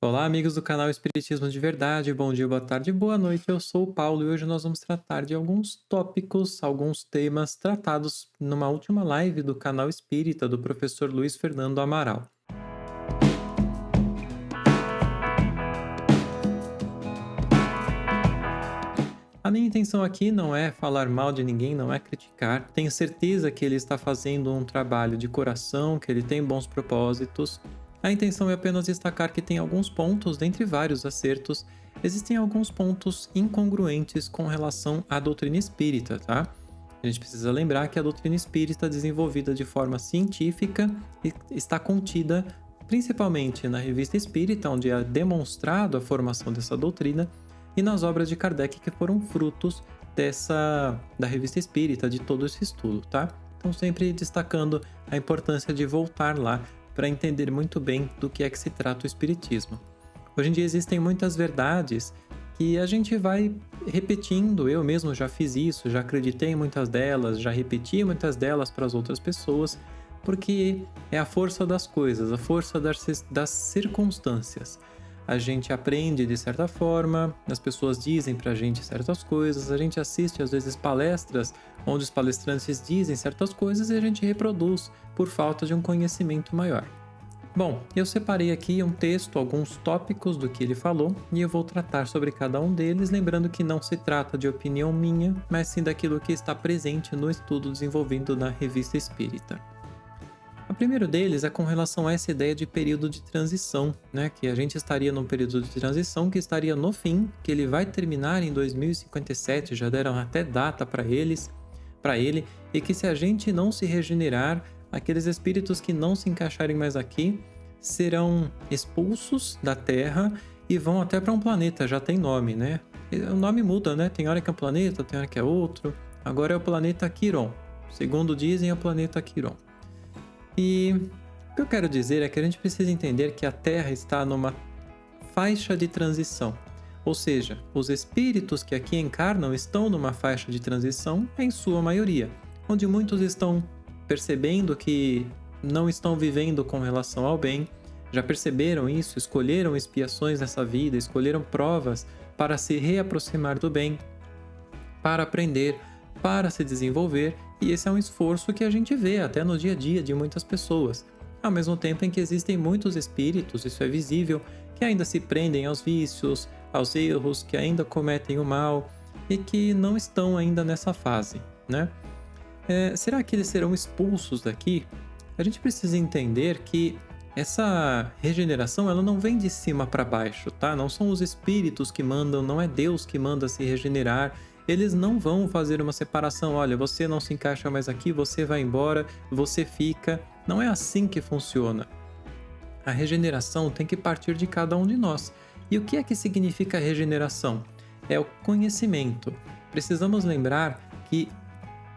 Olá, amigos do canal Espiritismo de Verdade. Bom dia, boa tarde, boa noite. Eu sou o Paulo e hoje nós vamos tratar de alguns tópicos, alguns temas tratados numa última live do canal Espírita do professor Luiz Fernando Amaral. A minha intenção aqui não é falar mal de ninguém, não é criticar. Tenho certeza que ele está fazendo um trabalho de coração, que ele tem bons propósitos. A intenção é apenas destacar que tem alguns pontos, dentre vários acertos, existem alguns pontos incongruentes com relação à doutrina espírita, tá? A gente precisa lembrar que a doutrina espírita é desenvolvida de forma científica e está contida principalmente na Revista Espírita, onde é demonstrado a formação dessa doutrina, e nas obras de Kardec que foram frutos da Revista Espírita, de todo esse estudo, tá? Então sempre destacando a importância de voltar lá para entender muito bem do que é que se trata o Espiritismo. Hoje em dia existem muitas verdades que a gente vai repetindo, eu mesmo já fiz isso, já acreditei em muitas delas, já repeti muitas delas para as outras pessoas, porque é a força das coisas, a força das circunstâncias. A gente aprende de certa forma, as pessoas dizem pra gente certas coisas, a gente assiste às vezes palestras onde os palestrantes dizem certas coisas e a gente reproduz por falta de um conhecimento maior. Bom, eu separei aqui um texto, alguns tópicos do que ele falou e eu vou tratar sobre cada um deles, lembrando que não se trata de opinião minha, mas sim daquilo que está presente no estudo desenvolvido na Revista Espírita. O primeiro deles é com relação a essa ideia de período de transição, né? Que a gente estaria num período de transição que estaria no fim, que ele vai terminar em 2057, já deram até data para ele, e que se a gente não se regenerar, aqueles espíritos que não se encaixarem mais aqui serão expulsos da Terra e vão até para um planeta, já tem nome, né? O nome muda, né? Tem hora que é um planeta, tem hora que é outro. Agora é o planeta Quiron. Segundo dizem, é o planeta Quiron. E o que eu quero dizer é que a gente precisa entender que a Terra está numa faixa de transição. Ou seja, os espíritos que aqui encarnam estão numa faixa de transição, em sua maioria, onde muitos estão percebendo que não estão vivendo com relação ao bem, já perceberam isso, escolheram expiações nessa vida, escolheram provas para se reaproximar do bem, para aprender, para se desenvolver, e esse é um esforço que a gente vê até no dia a dia de muitas pessoas. Ao mesmo tempo em que existem muitos espíritos, isso é visível, que ainda se prendem aos vícios, aos erros, que ainda cometem o mal e que não estão ainda nessa fase, né? Será que eles serão expulsos daqui? A gente precisa entender que essa regeneração ela não vem de cima para baixo, tá? Não são os espíritos que mandam, não é Deus que manda se regenerar. Eles não vão fazer uma separação, olha, você não se encaixa mais aqui, você vai embora, você fica. Não é assim que funciona. A regeneração tem que partir de cada um de nós. E o que é que significa regeneração? É o conhecimento. Precisamos lembrar que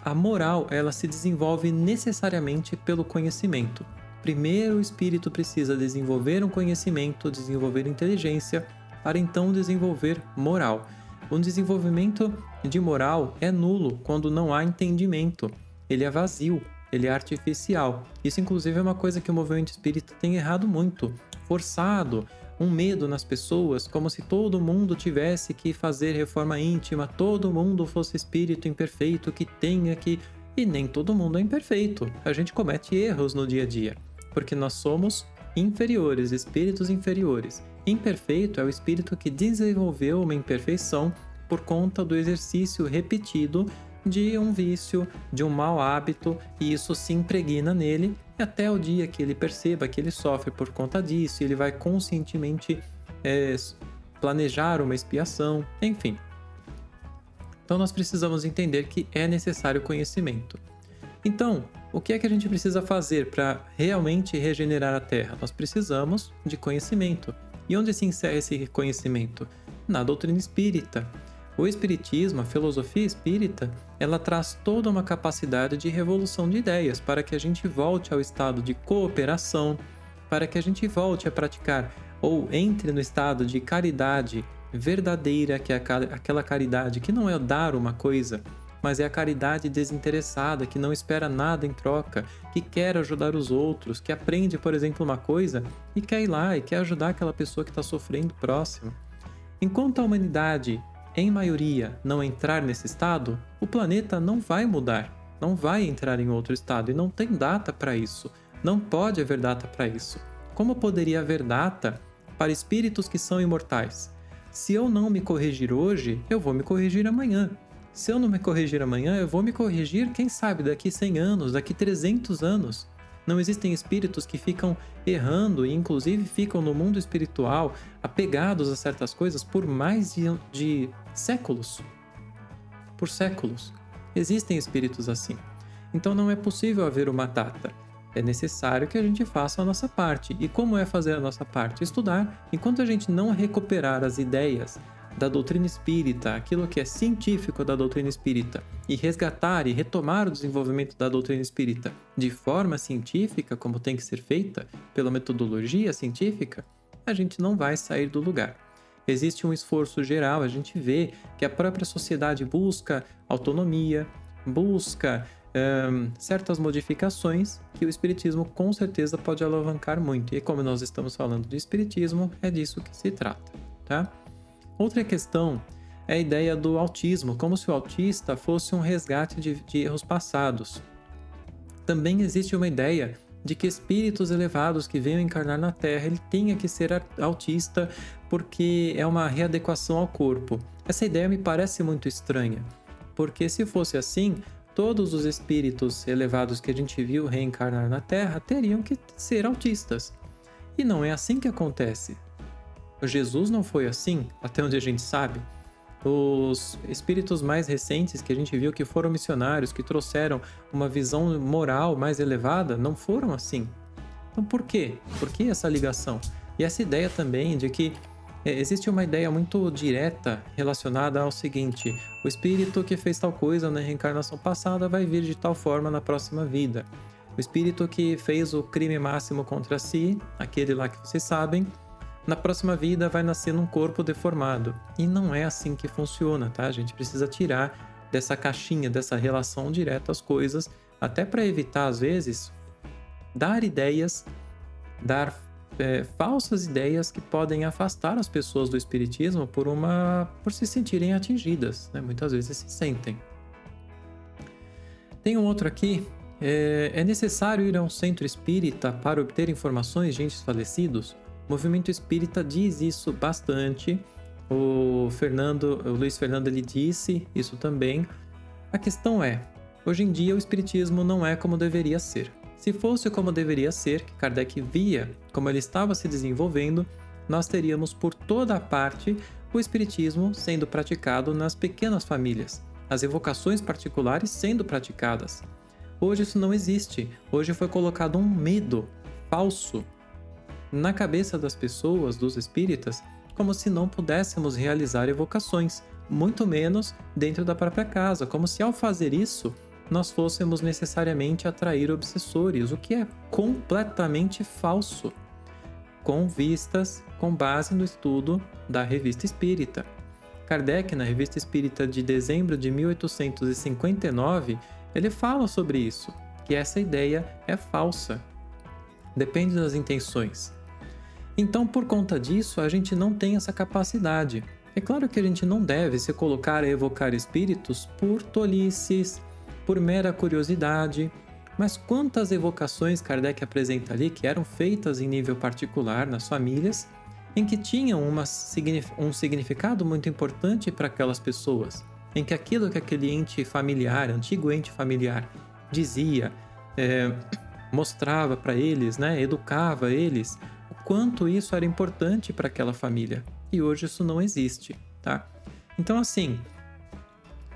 a moral, ela se desenvolve necessariamente pelo conhecimento. Primeiro o espírito precisa desenvolver um conhecimento, desenvolver inteligência, para então desenvolver moral. O desenvolvimento de moral é nulo quando não há entendimento. Ele é vazio, ele é artificial. Isso, inclusive, é uma coisa que o movimento espírita tem errado muito. Forçado, um medo nas pessoas, como se todo mundo tivesse que fazer reforma íntima, todo mundo fosse espírito imperfeito, que tenha que... E nem todo mundo é imperfeito. A gente comete erros no dia a dia, porque nós somos inferiores, espíritos inferiores. Imperfeito é o espírito que desenvolveu uma imperfeição por conta do exercício repetido de um vício, de um mau hábito, e isso se impregna nele até o dia que ele perceba que ele sofre por conta disso, e ele vai conscientemente planejar uma expiação, enfim. Então nós precisamos entender que é necessário conhecimento. Então, o que é que a gente precisa fazer para realmente regenerar a Terra? Nós precisamos de conhecimento. E onde se encerra esse conhecimento? Na doutrina espírita. O espiritismo, a filosofia espírita, ela traz toda uma capacidade de revolução de ideias para que a gente volte ao estado de cooperação, para que a gente volte a praticar ou entre no estado de caridade verdadeira, que é aquela caridade que não é dar uma coisa, mas é a caridade desinteressada, que não espera nada em troca, que quer ajudar os outros, que aprende, por exemplo, uma coisa e quer ir lá e quer ajudar aquela pessoa que está sofrendo próximo. Enquanto a humanidade, em maioria, não entrar nesse estado, o planeta não vai mudar, não vai entrar em outro estado e não tem data para isso. Não pode haver data para isso. Como poderia haver data para espíritos que são imortais? Se eu não me corrigir hoje, eu vou me corrigir amanhã. Se eu não me corrigir amanhã, eu vou me corrigir, quem sabe, daqui 100 anos, daqui 300 anos. Não existem espíritos que ficam errando e, inclusive, ficam no mundo espiritual apegados a certas coisas por mais de séculos. Por séculos. Existem espíritos assim. Então não é possível haver uma data. É necessário que a gente faça a nossa parte. E como é fazer a nossa parte? Estudar. Enquanto a gente não recuperar as ideias da doutrina espírita, aquilo que é científico da doutrina espírita, e resgatar e retomar o desenvolvimento da doutrina espírita de forma científica, como tem que ser feita, pela metodologia científica, a gente não vai sair do lugar. Existe um esforço geral, a gente vê que a própria sociedade busca autonomia, busca certas modificações que o espiritismo com certeza pode alavancar muito. E como nós estamos falando de espiritismo, é disso que se trata, tá? Outra questão é a ideia do autismo, como se o autista fosse um resgate de erros passados. Também existe uma ideia de que espíritos elevados que venham encarnar na Terra, ele tenha que ser autista porque é uma readequação ao corpo. Essa ideia me parece muito estranha, porque se fosse assim, todos os espíritos elevados que a gente viu reencarnar na Terra teriam que ser autistas. E não é assim que acontece. Jesus não foi assim, até onde a gente sabe. Os espíritos mais recentes que a gente viu que foram missionários, que trouxeram uma visão moral mais elevada, não foram assim. Então por quê? Por que essa ligação? E essa ideia também de que existe uma ideia muito direta relacionada ao seguinte: o espírito que fez tal coisa na reencarnação passada vai vir de tal forma na próxima vida. O espírito que fez o crime máximo contra si, aquele lá que vocês sabem, na próxima vida vai nascer num corpo deformado. E não é assim que funciona, tá? A gente precisa tirar dessa caixinha, dessa relação direta as coisas, até para evitar, às vezes, dar ideias, dar falsas ideias que podem afastar as pessoas do espiritismo por se sentirem atingidas, né? Muitas vezes se sentem. Tem um outro aqui. É necessário ir a um centro espírita para obter informações de entes falecidos? O movimento espírita diz isso bastante. O Luiz Fernando, ele disse isso também. A questão é, hoje em dia o espiritismo não é como deveria ser. Se fosse como deveria ser, que Kardec via como ele estava se desenvolvendo, nós teríamos por toda a parte o espiritismo sendo praticado nas pequenas famílias, as evocações particulares sendo praticadas. Hoje isso não existe. Hoje foi colocado um medo falso na cabeça das pessoas, dos espíritas, como se não pudéssemos realizar evocações, muito menos dentro da própria casa, como se ao fazer isso nós fôssemos necessariamente atrair obsessores, o que é completamente falso, com base no estudo da Revista Espírita. Kardec, na Revista Espírita de dezembro de 1859, ele fala sobre isso, que essa ideia é falsa. Depende das intenções. Então, por conta disso, a gente não tem essa capacidade. É claro que a gente não deve se colocar a evocar espíritos por tolices, por mera curiosidade, mas quantas evocações Kardec apresenta ali que eram feitas em nível particular nas famílias, em que tinham um significado muito importante para aquelas pessoas, em que aquilo que aquele ente familiar, antigo ente familiar, dizia, mostrava para eles, né, educava eles, o quanto isso era importante para aquela família. E hoje isso não existe, tá? Então, assim,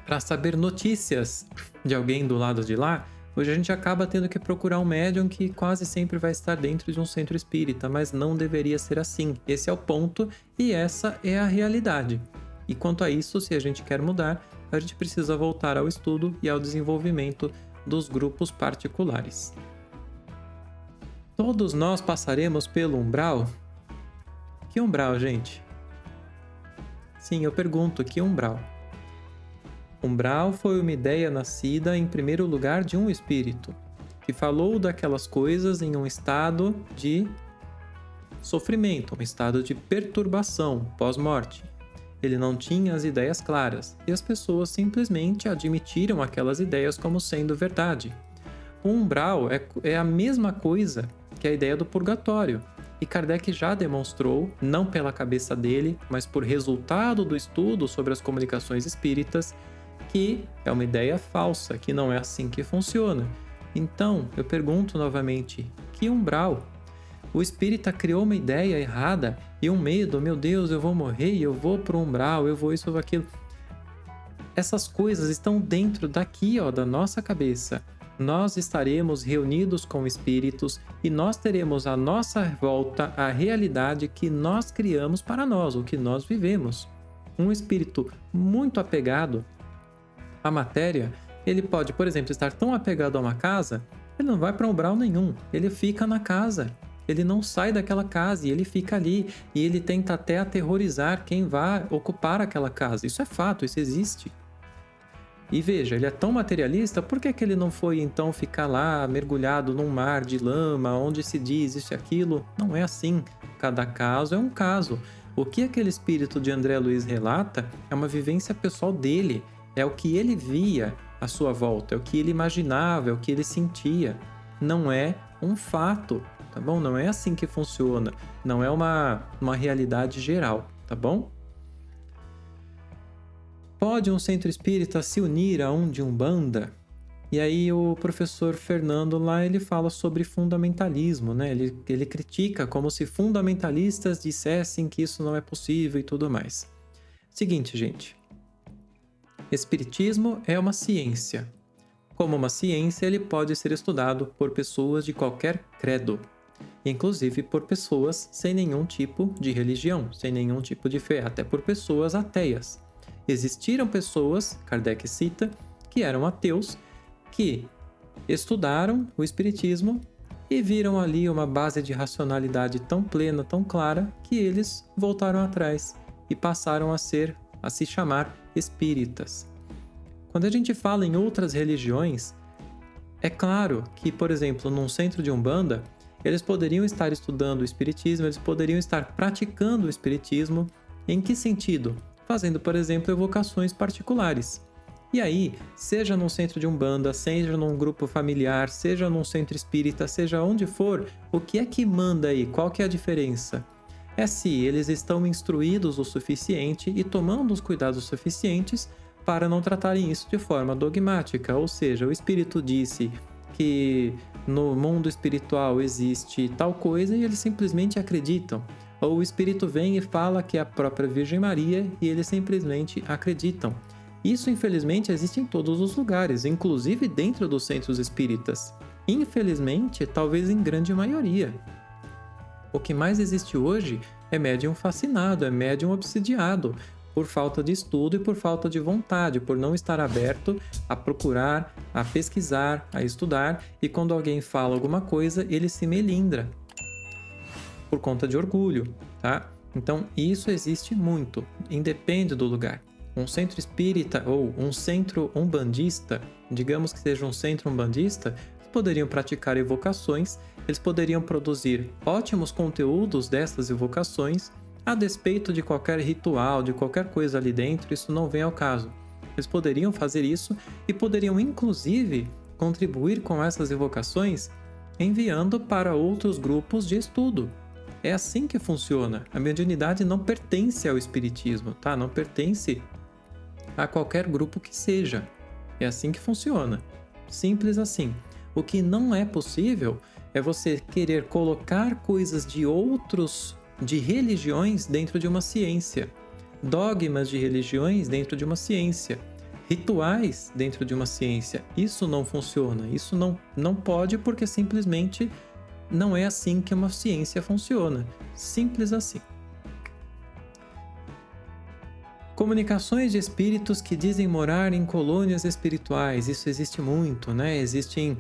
para saber notícias de alguém do lado de lá, hoje a gente acaba tendo que procurar um médium que quase sempre vai estar dentro de um centro espírita, mas não deveria ser assim. Esse é o ponto e essa é a realidade. E quanto a isso, se a gente quer mudar, a gente precisa voltar ao estudo e ao desenvolvimento dos grupos particulares. Todos nós passaremos pelo umbral? Que umbral, gente? Sim, eu pergunto, que umbral? Umbral foi uma ideia nascida em primeiro lugar de um espírito, que falou daquelas coisas em um estado de sofrimento, um estado de perturbação pós-morte. Ele não tinha as ideias claras, e as pessoas simplesmente admitiram aquelas ideias como sendo verdade. O umbral é a mesma coisa que a ideia do purgatório, e Kardec já demonstrou, não pela cabeça dele, mas por resultado do estudo sobre as comunicações espíritas, que é uma ideia falsa, que não é assim que funciona. Então, eu pergunto novamente, que umbral? O espírita criou uma ideia errada e um medo, meu Deus, eu vou morrer, eu vou pro umbral, eu vou isso ou aquilo. Essas coisas estão dentro daqui, ó, da nossa cabeça. Nós estaremos reunidos com espíritos e nós teremos à nossa volta a realidade que nós criamos para nós, o que nós vivemos. Um espírito muito apegado à matéria, ele pode, por exemplo, estar tão apegado a uma casa, ele não vai para umbral nenhum, ele fica na casa. Ele não sai daquela casa e ele fica ali. E ele tenta até aterrorizar quem vai ocupar aquela casa. Isso é fato, isso existe. E veja, ele é tão materialista, por que ele não foi então ficar lá mergulhado num mar de lama, onde se diz isso e aquilo? Não é assim. Cada caso é um caso. O que aquele espírito de André Luiz relata é uma vivência pessoal dele. É o que ele via à sua volta, é o que ele imaginava, é o que ele sentia. Não é um fato. Tá bom? Não é assim que funciona. Não é uma realidade geral, tá bom? Pode um centro espírita se unir a um de Umbanda? E aí o professor Fernando lá, ele fala sobre fundamentalismo, né? Ele critica como se fundamentalistas dissessem que isso não é possível e tudo mais. Seguinte, gente. Espiritismo é uma ciência. Como uma ciência, ele pode ser estudado por pessoas de qualquer credo. Inclusive por pessoas sem nenhum tipo de religião, sem nenhum tipo de fé, até por pessoas ateias. Existiram pessoas, Kardec cita, que eram ateus, que estudaram o espiritismo e viram ali uma base de racionalidade tão plena, tão clara, que eles voltaram atrás e passaram a se chamar espíritas. Quando a gente fala em outras religiões, é claro que, por exemplo, num centro de Umbanda, eles poderiam estar estudando o espiritismo, eles poderiam estar praticando o espiritismo. Em que sentido? Fazendo, por exemplo, evocações particulares. E aí, seja num centro de Umbanda, seja num grupo familiar, seja num centro espírita, seja onde for, o que é que manda aí? Qual que é a diferença? É se eles estão instruídos o suficiente e tomando os cuidados suficientes para não tratarem isso de forma dogmática. Ou seja, o espírito disse que no mundo espiritual existe tal coisa e eles simplesmente acreditam. Ou o espírito vem e fala que é a própria Virgem Maria e eles simplesmente acreditam. Isso, infelizmente, existe em todos os lugares, inclusive dentro dos centros espíritas. Infelizmente, talvez em grande maioria. O que mais existe hoje é médium fascinado, é médium obsidiado, por falta de estudo e por falta de vontade, por não estar aberto a procurar, a pesquisar, a estudar, e quando alguém fala alguma coisa, ele se melindra por conta de orgulho, tá? Então, isso existe muito, independe do lugar. Um centro espírita ou um centro umbandista, digamos que seja um centro umbandista, eles poderiam praticar evocações, eles poderiam produzir ótimos conteúdos dessas evocações, a despeito de qualquer ritual, de qualquer coisa ali dentro, isso não vem ao caso. Eles poderiam fazer isso e poderiam, inclusive, contribuir com essas evocações enviando para outros grupos de estudo. É assim que funciona. A mediunidade não pertence ao espiritismo, tá? Não pertence a qualquer grupo que seja. É assim que funciona. Simples assim. O que não é possível é você querer colocar coisas de religiões dentro de uma ciência, dogmas de religiões dentro de uma ciência, rituais dentro de uma ciência. Isso não funciona, isso não pode, porque simplesmente não é assim que uma ciência funciona. Simples assim. Comunicações de espíritos que dizem morar em colônias espirituais. Isso existe muito, né? Existem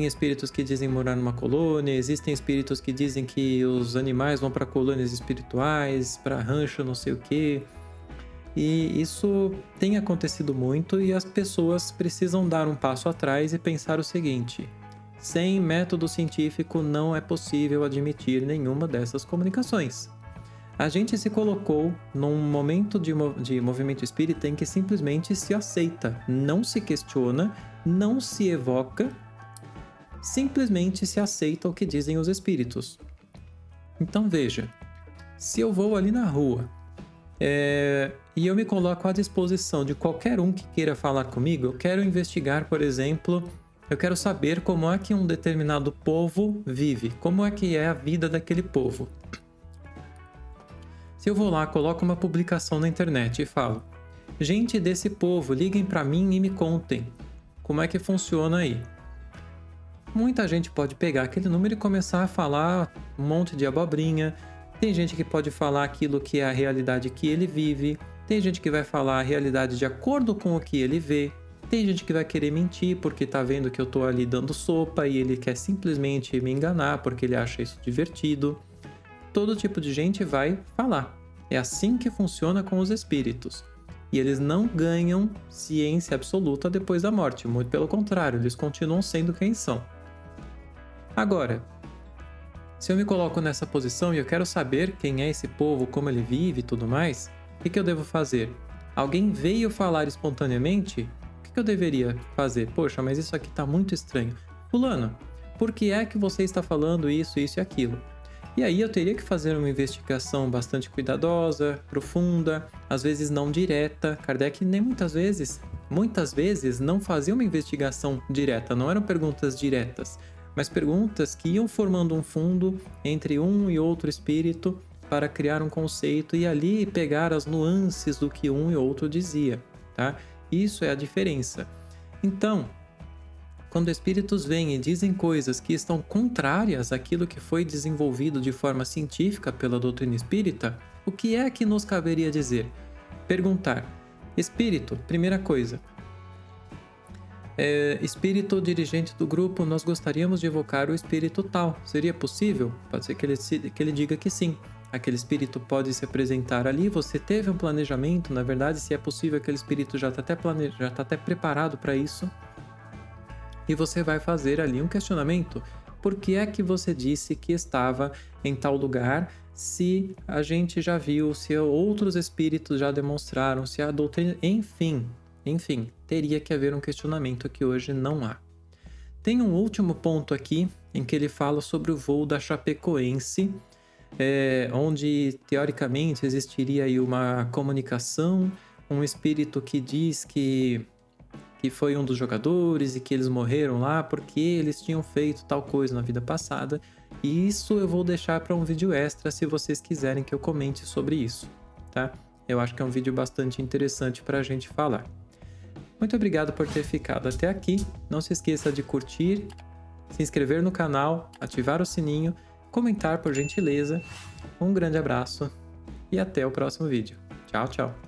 espíritos que dizem morar numa colônia, existem espíritos que dizem que os animais vão para colônias espirituais, para rancho, não sei o quê. E isso tem acontecido muito e as pessoas precisam dar um passo atrás e pensar o seguinte: sem método científico não é possível admitir nenhuma dessas comunicações. A gente se colocou num momento de movimento espírita em que simplesmente se aceita, não se questiona, não se evoca, simplesmente se aceita o que dizem os espíritos. Então veja, se eu vou ali na rua e eu me coloco à disposição de qualquer um que queira falar comigo, eu quero investigar, por exemplo, eu quero saber como é que um determinado povo vive, como é que é a vida daquele povo. Se eu vou lá, coloco uma publicação na internet e falo: gente desse povo, liguem para mim e me contem como é que funciona aí. Muita gente pode pegar aquele número e começar a falar um monte de abobrinha. Tem gente que pode falar aquilo que é a realidade que ele vive. Tem gente que vai falar a realidade de acordo com o que ele vê. Tem gente que vai querer mentir porque tá vendo que eu tô ali dando sopa e ele quer simplesmente me enganar porque ele acha isso divertido. Todo tipo de gente vai falar. É assim que funciona com os espíritos. E eles não ganham ciência absoluta depois da morte. Muito pelo contrário, eles continuam sendo quem são. Agora, se eu me coloco nessa posição e eu quero saber quem é esse povo, como ele vive e tudo mais, o que eu devo fazer? Alguém veio falar espontaneamente? O que eu deveria fazer? Poxa, mas isso aqui tá muito estranho. Fulano, por que é que você está falando isso e aquilo? E aí eu teria que fazer uma investigação bastante cuidadosa, profunda, às vezes não direta. Kardec nem muitas vezes não fazia uma investigação direta, não eram perguntas diretas, mas perguntas que iam formando um fundo entre um e outro espírito para criar um conceito e ali pegar as nuances do que um e outro dizia, tá? Isso é a diferença. Então, quando espíritos vêm e dizem coisas que estão contrárias àquilo que foi desenvolvido de forma científica pela doutrina espírita, o que é que nos caberia dizer? Perguntar: espírito, primeira coisa, espírito dirigente do grupo, nós gostaríamos de evocar o espírito tal. Seria possível? Pode ser que ele diga que sim. Aquele espírito pode se apresentar ali. Você teve um planejamento, na verdade, se é possível, aquele espírito já está até preparado para isso. E você vai fazer ali um questionamento. Por que é que você disse que estava em tal lugar, se a gente já viu, se outros espíritos já demonstraram, se a doutrina... Enfim, teria que haver um questionamento que hoje não há. Tem um último ponto aqui, em que ele fala sobre o voo da Chapecoense, onde, teoricamente, existiria aí uma comunicação, um espírito que diz que foi um dos jogadores e que eles morreram lá porque eles tinham feito tal coisa na vida passada. E isso eu vou deixar para um vídeo extra se vocês quiserem que eu comente sobre isso, tá? Eu acho que é um vídeo bastante interessante para a gente falar. Muito obrigado por ter ficado até aqui. Não se esqueça de curtir, se inscrever no canal, ativar o sininho, comentar por gentileza. Um grande abraço e até o próximo vídeo. Tchau, tchau!